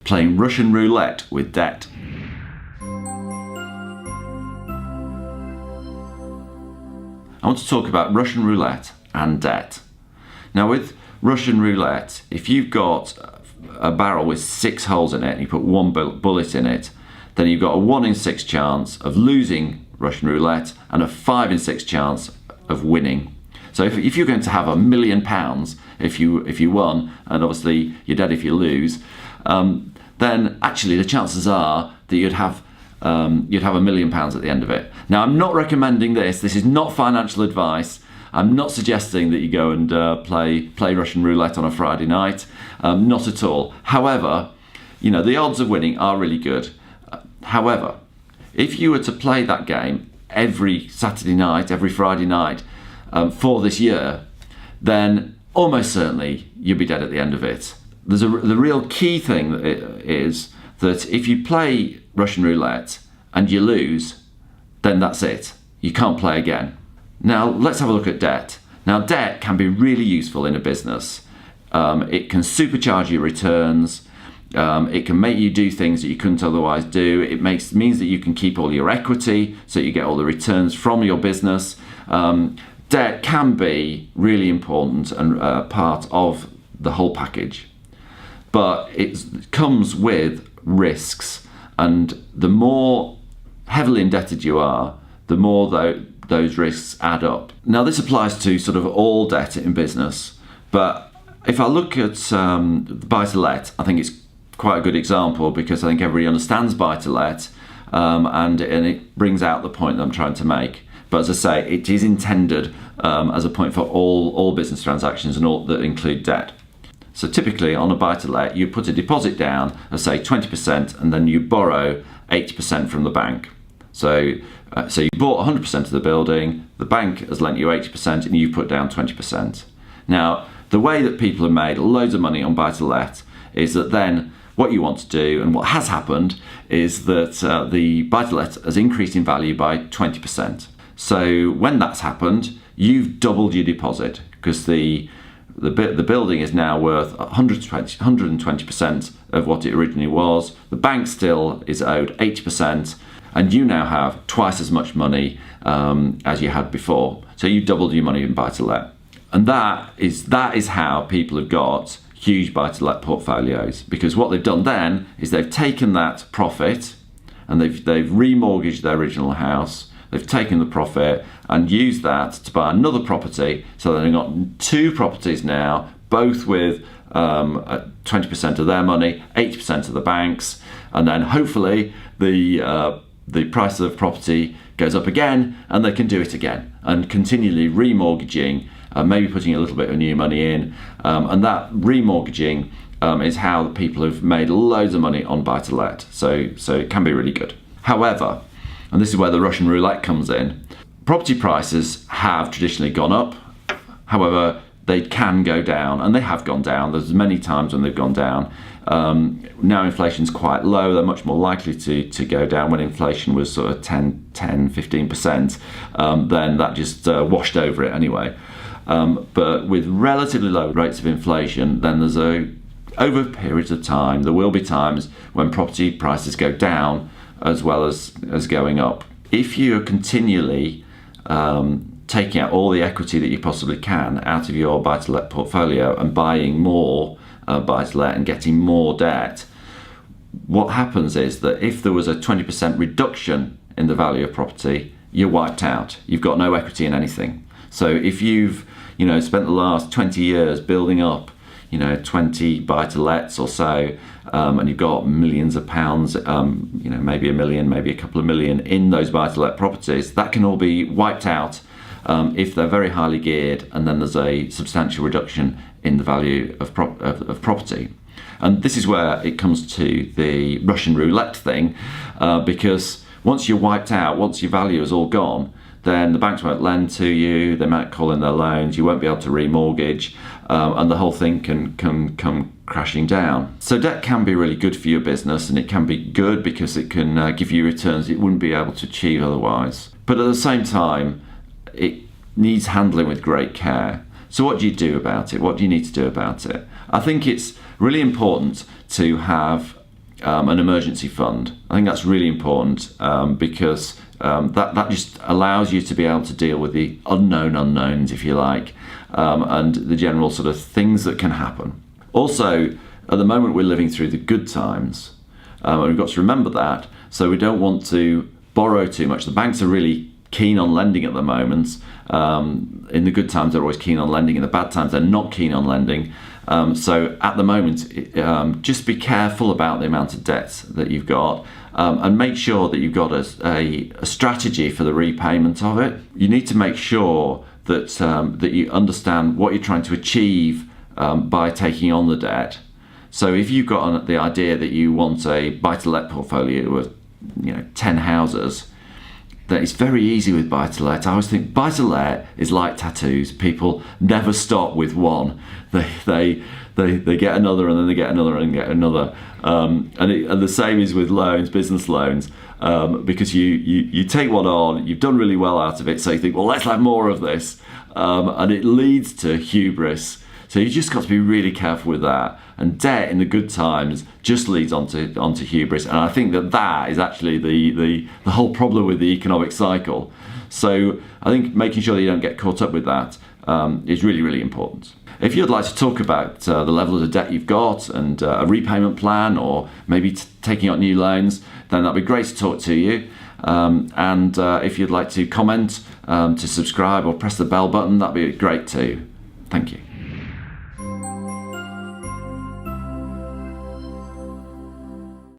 playing Russian roulette with debt. I want to talk about Russian roulette and debt. Now with Russian roulette, if you've got a barrel with 6 holes in it and you put 1 bullet in it, then you've got a 1 in 6 chance of losing Russian roulette and a 5 in 6 chance of winning. So if you're going to have £1 million if you won, and obviously you're dead if you lose, then actually the chances are that you'd have £1 million at the end of it. Now I'm not recommending this. This is not financial advice. I'm not suggesting that you go and play Russian roulette on a Friday night. Not at all. However, the odds of winning are really good. However, if you were to play that game every Saturday night, every Friday night for this year, then almost certainly you'll be dead at the end of it. The real key thing is that if you play Russian roulette and you lose, then that's it. You can't play again. Now let's have a look at debt. Now debt can be really useful in a business. It can supercharge your returns. It can make you do things that you couldn't otherwise do. It means that you can keep all your equity, so you get all the returns from your business. Debt can be really important and part of the whole package, but it comes with risks, and the more heavily indebted you are, the more those risks add up. Now this applies to sort of all debt in business, but if I look at the buy-to-let, I think it's quite a good example because I think everybody understands buy-to-let, and it brings out the point that I'm trying to make. But as I say, it is intended as a point for all business transactions and all that include debt. So typically on a buy-to-let, you put a deposit down of say 20%, and then you borrow 80% from the bank. So you bought 100% of the building, the bank has lent you 80%, and you put down 20%. Now, the way that people have made loads of money on buy-to-let is that then what you want to do, and what has happened, is that the buy-to-let has increased in value by 20%. So when that's happened, you've doubled your deposit because the building is now worth 120% of what it originally was. The bank still is owed 80%, and you now have twice as much money as you had before. So you doubled your money in buy-to-let. And that is how people have got huge buy-to-let portfolios, because what they've done then is they've taken that profit and they've remortgaged their original house. They've taken the profit and used that to buy another property, so they've got 2 properties now, both with 20% of their money, 80% of the bank's, and then hopefully the price of the property goes up again, and they can do it again and continually remortgaging, maybe putting a little bit of new money in, and that remortgaging is how people have made loads of money on buy-to-let. So it can be really good. However, and this is where the Russian roulette comes in, property prices have traditionally gone up. However, they can go down, and they have gone down. There's many times when they've gone down. Now inflation's quite low. They're much more likely to go down. When inflation was sort of 15%, then that just washed over it anyway. But with relatively low rates of inflation, then there's over periods of time, there will be times when property prices go down as well as going up. If you're continually taking out all the equity that you possibly can out of your buy-to-let portfolio and buying more buy-to-let and getting more debt, what happens is that if there was a 20% reduction in the value of property, you're wiped out. You've got no equity in anything. So if you've spent the last 20 years building up 20 buy-to-lets or so, and you've got millions of pounds, maybe $1 million, maybe a couple of million in those buy-to-let properties, that can all be wiped out if they're very highly geared, and then there's a substantial reduction in the value of property. And this is where it comes to the Russian roulette thing, because once you're wiped out, once your value is all gone, then the banks won't lend to you, they might call in their loans, you won't be able to remortgage, and the whole thing can come crashing down. So debt can be really good for your business, and it can be good because it can give you returns it wouldn't be able to achieve otherwise. But at the same time, it needs handling with great care. So what do you do about it? What do you need to do about it? I think it's really important to have an emergency fund. I think that's really important because that just allows you to be able to deal with the unknown unknowns, if you like, and the general sort of things that can happen. Also, at the moment we're living through the good times, and we've got to remember that. So we don't want to borrow too much. The banks are really keen on lending at the moment. In the good times they're always keen on lending, in the bad times they're not keen on lending. So at the moment, just be careful about the amount of debt that you've got, and make sure that you've got a strategy for the repayment of it. You need to make sure that that you understand what you're trying to achieve by taking on the debt. So if you've got the idea that you want a buy-to-let portfolio of 10 houses, that it's very easy with buy-to-let. I always think buy-to-let is like tattoos. People never stop with one. They get another, and then they get another, and get another. And the same is with loans, business loans, because you take one on, you've done really well out of it, so you think, well, let's have more of this, and it leads to hubris. So you just got to be really careful with that. And debt in the good times just leads onto hubris. And I think that is actually the whole problem with the economic cycle. So I think making sure that you don't get caught up with that is really, really important. If you'd like to talk about the level of the debt you've got and a repayment plan, or maybe taking out new loans, then that'd be great to talk to you. And if you'd like to comment, to subscribe or press the bell button, that'd be great too. Thank you.